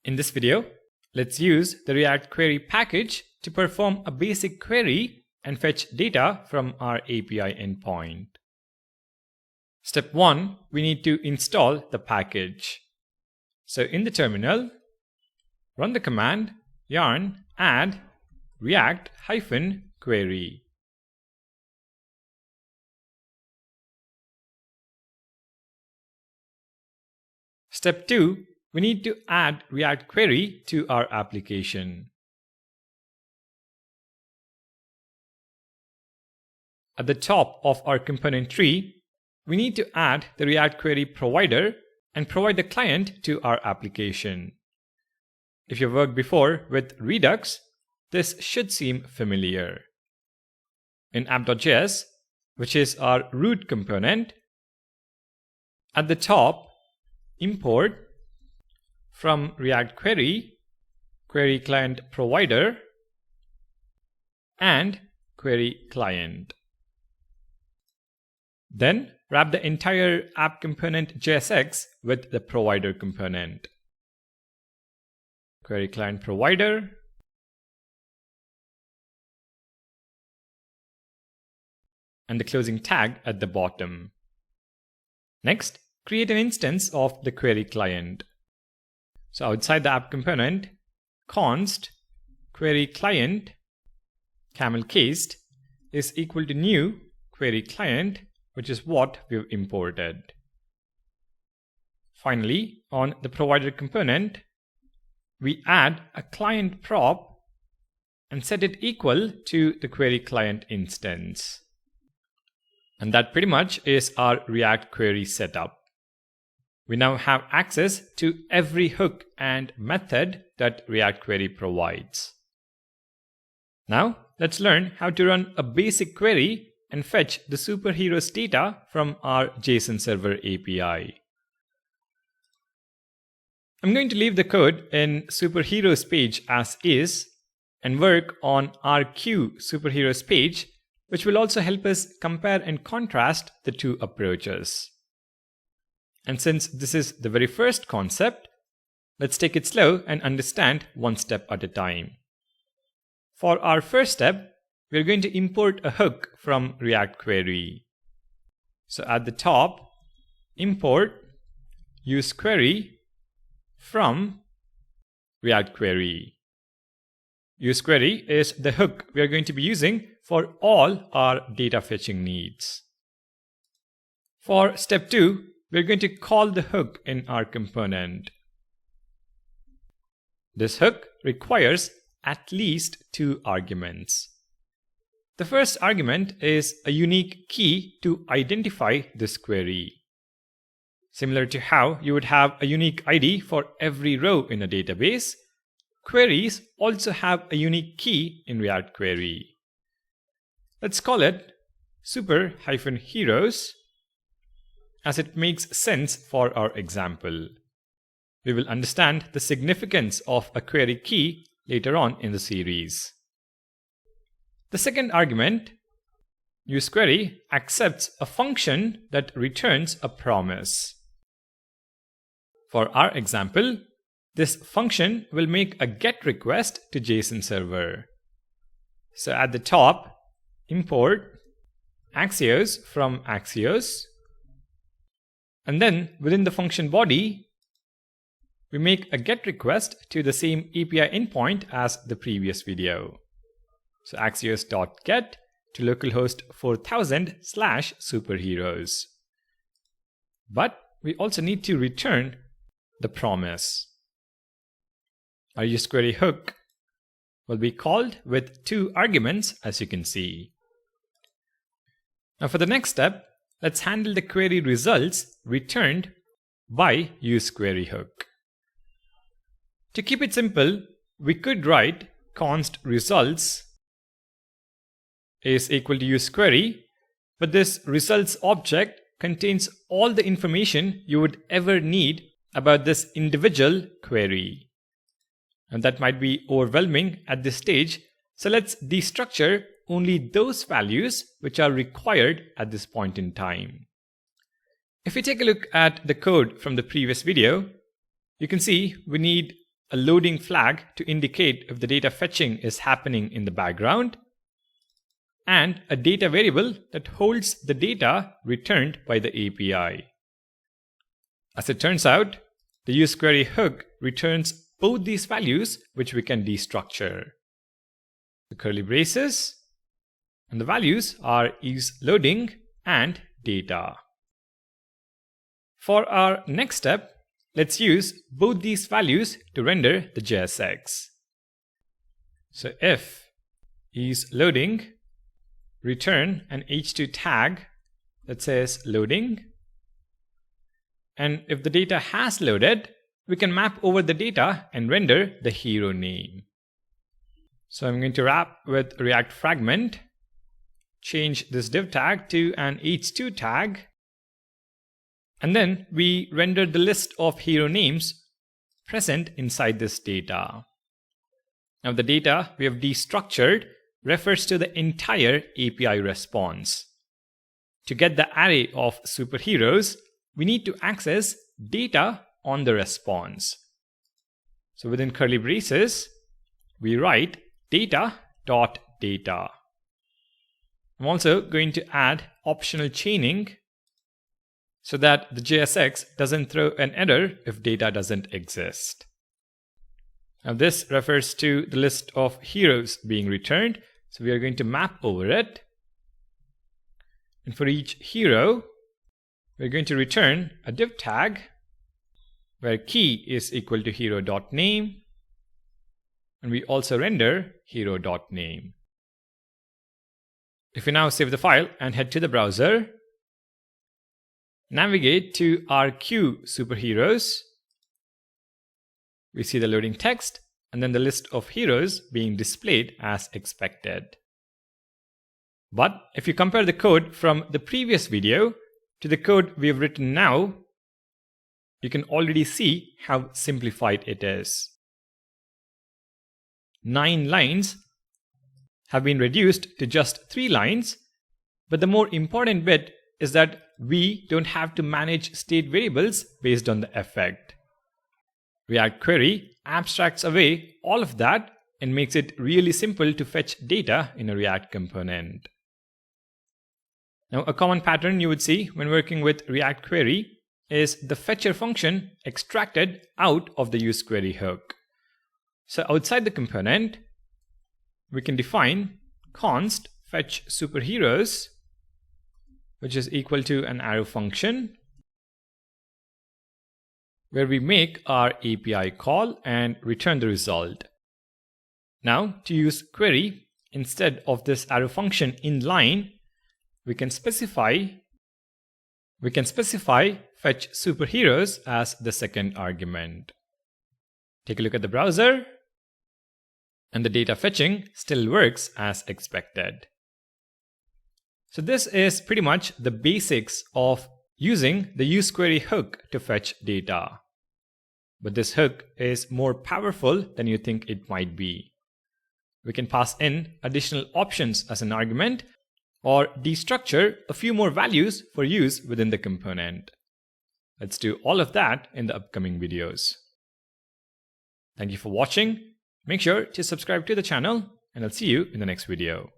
In this video, let's use the React Query package to perform a basic query and fetch data from our API endpoint. Step 1, we need to install the package. So in the terminal, run the command yarn add react-query. Step 2, we need to add React Query to our application. At the top of our component tree, we need to add the React Query provider and provide the client to our application. If you've worked before with Redux, this should seem familiar. In app.js, which is our root component, at the top, import from React Query, query client provider, and query client. Then wrap the entire app component JSX with the provider component. Query client provider, and the closing tag at the bottom. Next, create an instance of the query client. So outside the app component, const query client camel cased is equal to new query client, which is what we've imported. Finally, on the provider component, we add a client prop and set it equal to the query client instance. And that pretty much is our React Query setup. We now have access to every hook and method that React Query provides. Now, let's learn how to run a basic query and fetch the superheroes data from our JSON Server API. I'm going to leave the code in superheroes page as is and work on our Q superheroes page, which will also help us compare and contrast the two approaches. And since this is the very first concept, let's take it slow and understand one step at a time. For our first step, we're going to import a hook from React Query. So at the top, import useQuery from React Query. useQuery is the hook we are going to be using for all our data fetching needs. For step 2, we're going to call the hook in our component. This hook requires at least 2 arguments. The first argument is a unique key to identify this query. Similar to how you would have a unique ID for every row in a database, queries also have a unique key in React Query. Let's call it super-heroes, as it makes sense for our example. We will understand the significance of a query key later on in the series. The second argument, useQuery accepts a function that returns a promise. For our example, this function will make a GET request to JSON server. So at the top, import Axios from Axios. And then within the function body, we make a GET request to the same API endpoint as the previous video. So axios.get to localhost 4000/superheroes. But we also need to return the promise. Our useQuery hook will be called with 2 arguments, as you can see. Now for the next step, let's handle the query results returned by useQuery hook. To keep it simple, we could write const results is equal to useQuery, but this results object contains all the information you would ever need about this individual query. And that might be overwhelming at this stage, so let's destructure only those values which are required at this point in time. If we take a look at the code from the previous video, you can see we need a loading flag to indicate if the data fetching is happening in the background, and a data variable that holds the data returned by the API. As it turns out, the useQuery hook returns both these values, which we can destructure. The curly braces, and the values are useLoading and data. For our next step, let's use both these values to render the JSX. So if useLoading return an h2 tag that says loading, and if the data has loaded, we can map over the data and render the hero name. So I'm going to wrap with React fragment, change this div tag to an h2 tag, and then we render the list of hero names present inside this data. Now the data we have destructured refers to the entire API response. To get the array of superheroes, we need to access data on the response. So within curly braces, we write data.data. I'm also going to add optional chaining so that the JSX doesn't throw an error if data doesn't exist. Now this refers to the list of heroes being returned, so we are going to map over it. And for each hero, we're going to return a div tag where key is equal to hero.name, and we also render hero.name. If we now save the file and head to the browser, navigate to our queue superheroes, we see the loading text and then the list of heroes being displayed as expected. But if you compare the code from the previous video to the code we have written now, you can already see how simplified it is. 9 lines have been reduced to just 3 lines, but the more important bit is that we don't have to manage state variables based on the effect. React Query abstracts away all of that and makes it really simple to fetch data in a React component. Now, a common pattern you would see when working with React Query is the fetcher function extracted out of the useQuery hook. So outside the component, we can define const fetch superheroes, which is equal to an arrow function, where we make our API call and return the result. Now, to use query, instead of this arrow function in line, we can specify fetch superheroes as the second argument. Take a look at the browser, and the data fetching still works as expected. So this is pretty much the basics of using the useQuery hook to fetch data. But this hook is more powerful than you think it might be. We can pass in additional options as an argument or destructure a few more values for use within the component. Let's do all of that in the upcoming videos. Thank you for watching. Make sure to subscribe to the channel, and I'll see you in the next video.